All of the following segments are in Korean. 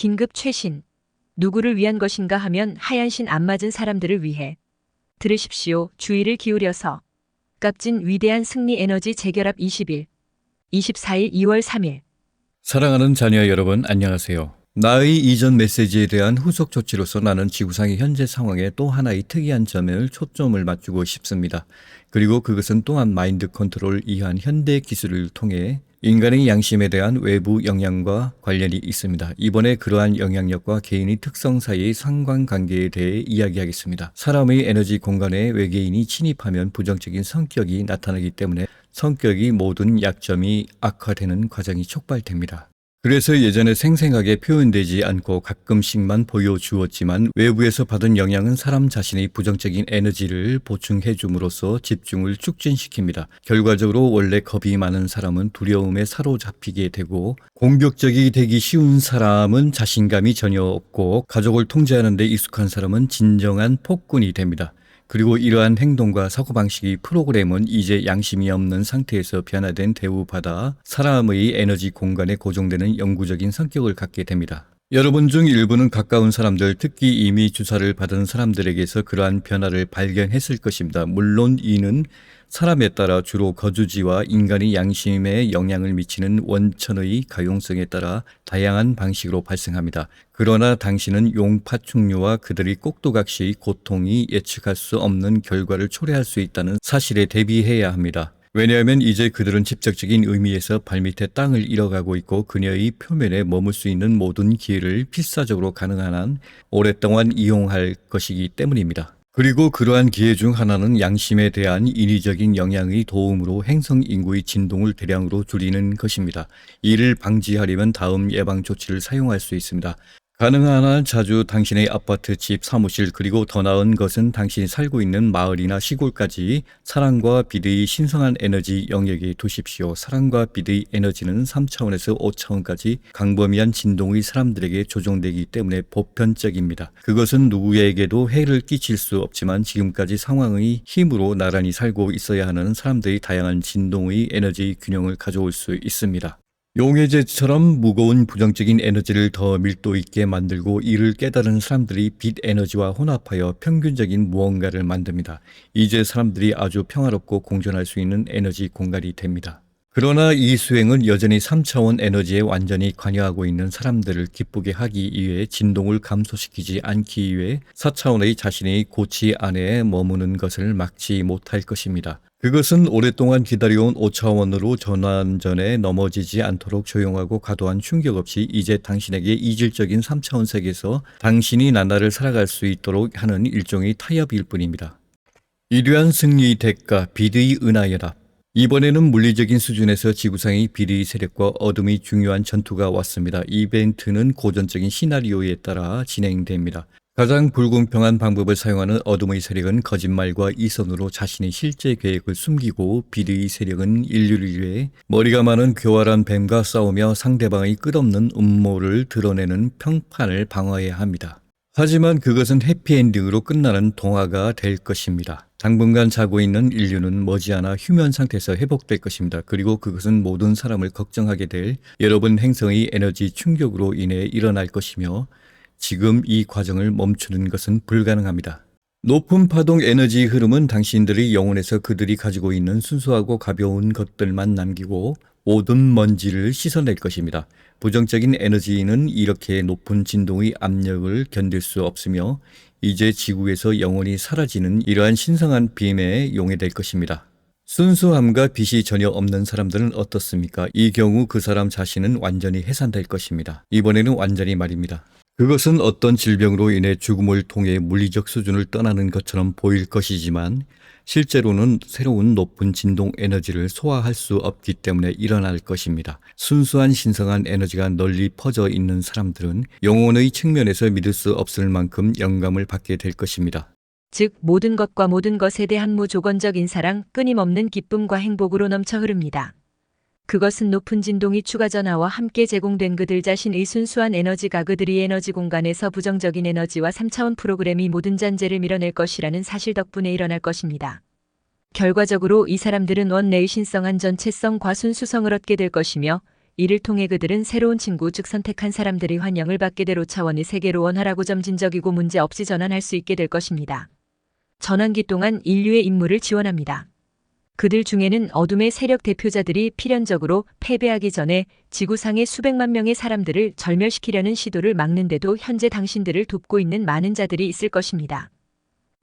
긴급 최신. 누구를 위한 것인가 하면 하얀신 안 맞은 사람들을 위해. 들으십시오. 주의를 기울여서. 값진 위대한 승리 에너지 재결합 20일. 24일 2월 3일. 사랑하는 자녀 여러분, 안녕하세요. 나의 이전 메시지에 대한 후속 조치로서 나는 지구상의 현재 상황에 또 하나의 특이한 점을 초점을 맞추고 싶습니다. 그리고 그것은 또한 마인드 컨트롤을 이해한 현대 기술을 통해 인간의 양심에 대한 외부 영향과 관련이 있습니다. 이번에 그러한 영향력과 개인의 특성 사이의 상관관계에 대해 이야기하겠습니다. 사람의 에너지 공간에 외계인이 침입하면 부정적인 성격이 나타나기 때문에 성격이 모든 약점이 악화되는 과정이 촉발됩니다. 그래서 예전에 생생하게 표현되지 않고 가끔씩만 보여주었지만 외부에서 받은 영향은 사람 자신의 부정적인 에너지를 보충해 줌으로써 집중을 축진시킵니다. 결과적으로 원래 겁이 많은 사람은 두려움에 사로잡히게 되고 공격적이 되기 쉬운 사람은 자신감이 전혀 없고 가족을 통제하는 데 익숙한 사람은 진정한 폭군이 됩니다. 그리고 이러한 행동과 사고방식의 프로그램은 이제 양심이 없는 상태에서 변화된 대우받아 사람의 에너지 공간에 고정되는 영구적인 성격을 갖게 됩니다. 여러분 중 일부는 가까운 사람들, 특히 이미 주사를 받은 사람들에게서 그러한 변화를 발견했을 것입니다. 물론 이는 사람에 따라 주로 거주지와 인간의 양심에 영향을 미치는 원천의 가용성에 따라 다양한 방식으로 발생합니다. 그러나 당신은 용파충류와 그들의 꼭두각시의 고통이 예측할 수 없는 결과를 초래할 수 있다는 사실에 대비해야 합니다. 왜냐하면 이제 그들은 직접적인 의미에서 발밑에 땅을 잃어가고 있고 그녀의 표면에 머물 수 있는 모든 기회를 필사적으로 가능한 한 오랫동안 이용할 것이기 때문입니다. 그리고 그러한 기회 중 하나는 양심에 대한 인위적인 영향의 도움으로 행성 인구의 진동을 대량으로 줄이는 것입니다. 이를 방지하려면 다음 예방 조치를 사용할 수 있습니다. 가능한 한 자주 당신의 아파트, 집, 사무실 그리고 더 나은 것은 당신이 살고 있는 마을이나 시골까지 사랑과 빛의 신성한 에너지 영역에 두십시오. 사랑과 빛의 에너지는 3차원에서 5차원까지 광범위한 진동의 사람들에게 조종되기 때문에 보편적입니다. 그것은 누구에게도 해를 끼칠 수 없지만 지금까지 상황의 힘으로 나란히 살고 있어야 하는 사람들의 다양한 진동의 에너지 균형을 가져올 수 있습니다. 용의 제처럼 무거운 부정적인 에너지를 더 밀도 있게 만들고 이를 깨달은 사람들이 빛 에너지와 혼합하여 평균적인 무언가를 만듭니다. 이제 사람들이 아주 평화롭고 공존할 수 있는 에너지 공간이 됩니다. 그러나 이 수행은 여전히 3차원 에너지에 완전히 관여하고 있는 사람들을 기쁘게 하기 위해 진동을 감소시키지 않기 위해 4차원의 자신의 고치 안에 머무는 것을 막지 못할 것입니다. 그것은 오랫동안 기다려온 5차원으로 전환전에 넘어지지 않도록 조용하고 과도한 충격 없이 이제 당신에게 이질적인 3차원 세계에서 당신이 나날을 살아갈 수 있도록 하는 일종의 타협일 뿐입니다. 이러한 승리의 대가, 빛의 은하연합. 이번에는 물리적인 수준에서 지구상의 빛의 세력과 어둠의 중요한 전투가 왔습니다. 이벤트는 고전적인 시나리오에 따라 진행됩니다. 가장 불공평한 방법을 사용하는 어둠의 세력은 거짓말과 이선으로 자신의 실제 계획을 숨기고 빛의 세력은 인류를 위해 머리가 많은 교활한 뱀과 싸우며 상대방의 끝없는 음모를 드러내는 평판을 방어해야 합니다. 하지만 그것은 해피엔딩으로 끝나는 동화가 될 것입니다. 당분간 자고 있는 인류는 머지않아 휴면 상태에서 회복될 것입니다. 그리고 그것은 모든 사람을 걱정하게 될 여러분 행성의 에너지 충격으로 인해 일어날 것이며 지금 이 과정을 멈추는 것은 불가능합니다. 높은 파동 에너지 흐름은 당신들의 영혼에서 그들이 가지고 있는 순수하고 가벼운 것들만 남기고 모든 먼지를 씻어낼 것입니다. 부정적인 에너지는 이렇게 높은 진동의 압력을 견딜 수 없으며 이제 지구에서 영원히 사라지는 이러한 신성한 빔에 용해될 것입니다. 순수함과 빛이 전혀 없는 사람들은 어떻습니까? 이 경우 그 사람 자신은 완전히 해산될 것입니다. 이번에는 완전히 말입니다. 그것은 어떤 질병으로 인해 죽음을 통해 물리적 수준을 떠나는 것처럼 보일 것이지만 실제로는 새로운 높은 진동 에너지를 소화할 수 없기 때문에 일어날 것입니다. 순수한 신성한 에너지가 널리 퍼져 있는 사람들은 영혼의 측면에서 믿을 수 없을 만큼 영감을 받게 될 것입니다. 즉 모든 것과 모든 것에 대한 무조건적인 사랑, 끊임없는 기쁨과 행복으로 넘쳐 흐릅니다. 그것은 높은 진동이 추가 전하와 함께 제공된 그들 자신의 순수한 에너지가 그들이 에너지 공간에서 부정적인 에너지와 3차원 프로그램이 모든 잔재를 밀어낼 것이라는 사실 덕분에 일어날 것입니다. 결과적으로 이 사람들은 원래의 신성한 전체성과 순수성을 얻게 될 것이며 이를 통해 그들은 새로운 친구 즉 선택한 사람들이 환영을 받게 대로 차원의 세계로 원활하고 점진적이고 문제없이 전환할 수 있게 될 것입니다. 전환기 동안 인류의 임무를 지원합니다. 그들 중에는 어둠의 세력 대표자들이 필연적으로 패배하기 전에 지구상의 수백만 명의 사람들을 절멸시키려는 시도를 막는데도 현재 당신들을 돕고 있는 많은 자들이 있을 것입니다.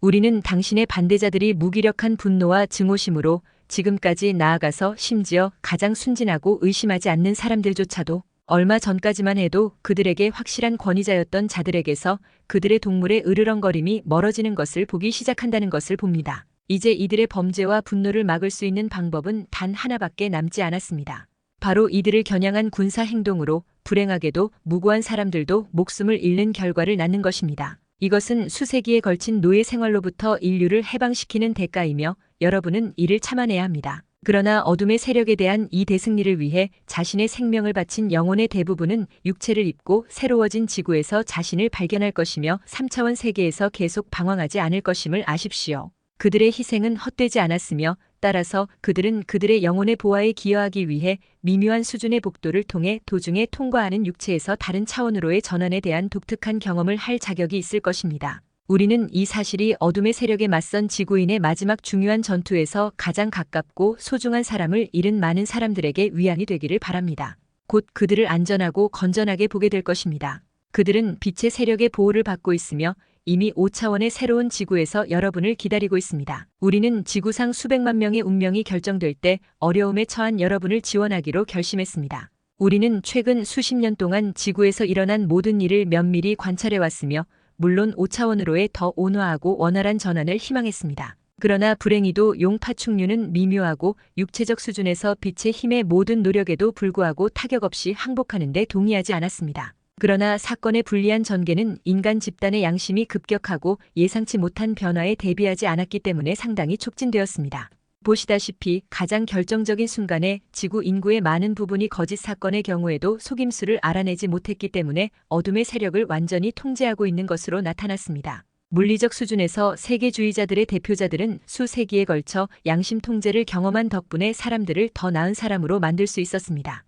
우리는 당신의 반대자들이 무기력한 분노와 증오심으로 지금까지 나아가서 심지어 가장 순진하고 의심하지 않는 사람들조차도 얼마 전까지만 해도 그들에게 확실한 권위자였던 자들에게서 그들의 동물의 으르렁거림이 멀어지는 것을 보기 시작한다는 것을 봅니다. 이제 이들의 범죄와 분노를 막을 수 있는 방법은 단 하나밖에 남지 않았습니다. 바로 이들을 겨냥한 군사 행동으로 불행하게도 무고한 사람들도 목숨을 잃는 결과를 낳는 것입니다. 이것은 수세기에 걸친 노예 생활로부터 인류를 해방시키는 대가이며 여러분은 이를 참아내야 합니다. 그러나 어둠의 세력에 대한 이 대승리를 위해 자신의 생명을 바친 영혼의 대부분은 육체를 입고 새로워진 지구에서 자신을 발견할 것이며 3차원 세계에서 계속 방황하지 않을 것임을 아십시오. 그들의 희생은 헛되지 않았으며 따라서 그들은 그들의 영혼의 보화에 기여하기 위해 미묘한 수준의 복도를 통해 도중에 통과하는 육체에서 다른 차원으로의 전환에 대한 독특한 경험을 할 자격이 있을 것입니다. 우리는 이 사실이 어둠의 세력에 맞선 지구인의 마지막 중요한 전투에서 가장 가깝고 소중한 사람을 잃은 많은 사람들에게 위안이 되기를 바랍니다. 곧 그들을 안전하고 건전하게 보게 될 것입니다. 그들은 빛의 세력의 보호를 받고 있으며 이미 5차원의 새로운 지구에서 여러분을 기다리고 있습니다. 우리는 지구상 수백만 명의 운명이 결정될 때 어려움에 처한 여러분을 지원하기로 결심했습니다. 우리는 최근 수십 년 동안 지구에서 일어난 모든 일을 면밀히 관찰해왔으며 물론 5차원으로의 더 온화하고 원활한 전환을 희망했습니다. 그러나 불행히도 용파충류는 미묘하고 육체적 수준에서 빛의 힘의 모든 노력에도 불구하고 타격 없이 항복하는 데 동의하지 않았습니다. 그러나 사건의 불리한 전개는 인간 집단의 양심이 급격하고 예상치 못한 변화에 대비하지 않았기 때문에 상당히 촉진되었습니다. 보시다시피 가장 결정적인 순간에 지구 인구의 많은 부분이 거짓 사건의 경우에도 속임수를 알아내지 못했기 때문에 어둠의 세력을 완전히 통제하고 있는 것으로 나타났습니다. 물리적 수준에서 세계주의자들의 대표자들은 수세기에 걸쳐 양심 통제를 경험한 덕분에 사람들을 더 나은 사람으로 만들 수 있었습니다.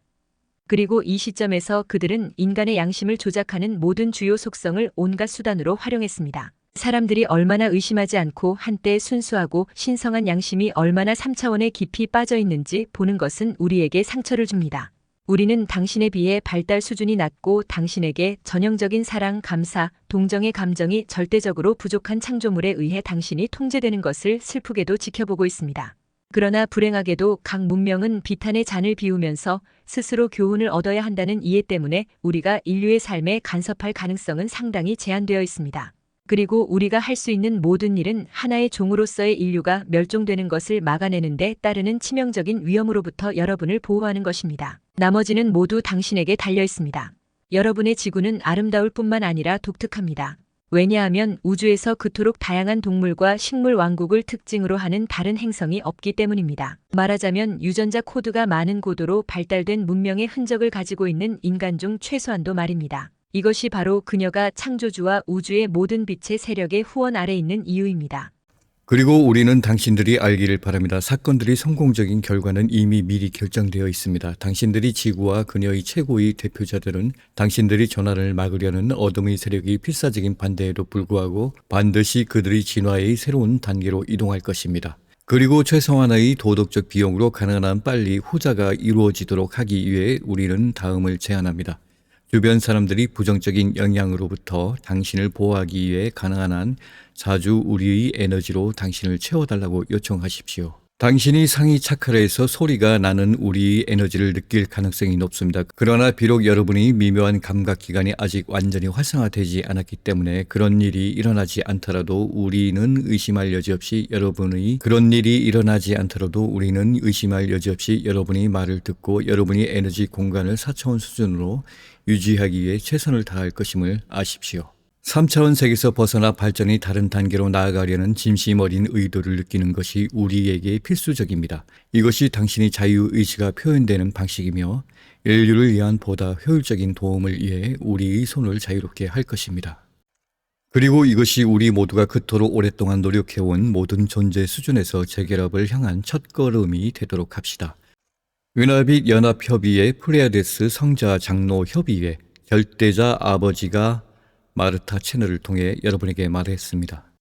그리고 이 시점에서 그들은 인간의 양심을 조작하는 모든 주요 속성을 온갖 수단으로 활용했습니다. 사람들이 얼마나 의심하지 않고 한때 순수하고 신성한 양심이 얼마나 3차원에 깊이 빠져 있는지 보는 것은 우리에게 상처를 줍니다. 우리는 당신에 비해 발달 수준이 낮고 당신에게 전형적인 사랑, 감사, 동정의 감정이 절대적으로 부족한 창조물에 의해 당신이 통제되는 것을 슬프게도 지켜보고 있습니다. 그러나 불행하게도 각 문명은 비탄의 잔을 비우면서 스스로 교훈을 얻어야 한다는 이해 때문에 우리가 인류의 삶에 간섭할 가능성은 상당히 제한되어 있습니다. 그리고 우리가 할 수 있는 모든 일은 하나의 종으로서의 인류가 멸종되는 것을 막아내는 데 따르는 치명적인 위험으로부터 여러분을 보호하는 것입니다. 나머지는 모두 당신에게 달려 있습니다. 여러분의 지구는 아름다울 뿐만 아니라 독특합니다. 왜냐하면 우주에서 그토록 다양한 동물과 식물 왕국을 특징으로 하는 다른 행성이 없기 때문입니다. 말하자면 유전자 코드가 많은 고도로 발달된 문명의 흔적을 가지고 있는 인간 중 최소한도 말입니다. 이것이 바로 그녀가 창조주와 우주의 모든 빛의 세력의 후원 아래 있는 이유입니다. 그리고 우리는 당신들이 알기를 바랍니다. 사건들이 성공적인 결과는 이미 미리 결정되어 있습니다. 당신들이 지구와 그녀의 최고의 대표자들은 당신들이 전환을 막으려는 어둠의 세력이 필사적인 반대에도 불구하고 반드시 그들의 진화의 새로운 단계로 이동할 것입니다. 그리고 최소한의 도덕적 비용으로 가능한 한 빨리 후자가 이루어지도록 하기 위해 우리는 다음을 제안합니다. 주변 사람들이 부정적인 영향으로부터 당신을 보호하기 위해 가능한 한 자주 우리의 에너지로 당신을 채워달라고 요청하십시오. 당신이 상위 차크라에서 소리가 나는 우리의 에너지를 느낄 가능성이 높습니다. 그러나 비록 여러분의 미묘한 감각기관이 아직 완전히 활성화되지 않았기 때문에 그런 일이 일어나지 않더라도 우리는 의심할 여지 없이 여러분의 말을 듣고 여러분의 에너지 공간을 4차원 수준으로 유지하기 위해 최선을 다할 것임을 아십시오. 3차원 세계에서 벗어나 발전이 다른 단계로 나아가려는 진심 어린 의도를 느끼는 것이 우리에게 필수적입니다. 이것이 당신의 자유의지가 표현되는 방식이며 인류를 위한 보다 효율적인 도움을 위해 우리의 손을 자유롭게 할 것입니다. 그리고 이것이 우리 모두가 그토록 오랫동안 노력해온 모든 존재 수준에서 재결합을 향한 첫걸음이 되도록 합시다. 은하빛 연합협의회 플레아데스 성자 장로 협의회 결대자 아버지가 마르타 채널을 통해 여러분에게 말했습니다.